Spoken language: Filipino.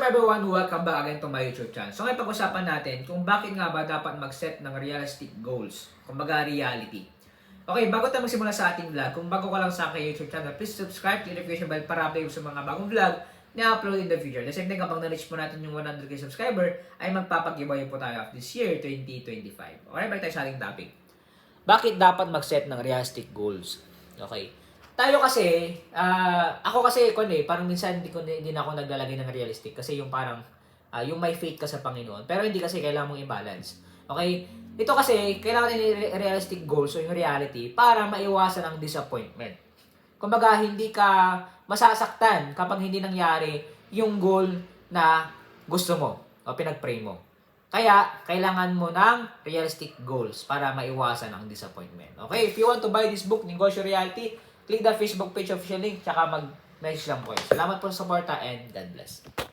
up everyone? Welcome back again to my YouTube channel. So ngayon pag-usapan natin kung bakit nga ba dapat mag-set ng realistic goals. Kumbaga reality. Okay, bago tayo magsimula sa ating vlog, kung bago ka lang sa aking YouTube channel, please subscribe to the notification bell para update sa mga bagong vlog na upload in the future. The same thing, kapag na-reach po natin yung 100k subscriber, ay magpapag-giveaway po tayo of this year, 2025. Okay, balik tayo sa ating topic. Bakit dapat mag-set ng realistic goals? Okay. Tayo kasi, ako kasi, parang minsan hindi na ako naglalagay ng realistic kasi yung parang, yung may faith ka sa Panginoon. Pero hindi kasi kailangan mong i-balance. Okay? Ito kasi, kailangan ng realistic goals o yung reality para maiwasan ang disappointment. Kumbaga, hindi ka masasaktan kapag hindi nangyari yung goal na gusto mo o pinag-pray mo. Kaya, kailangan mo ng realistic goals para maiwasan ang disappointment. Okay? If you want to buy this book, Negosyo Reality, click the Facebook page official link, tsaka mag-message lang po kayo. Salamat po sa suporta and God bless.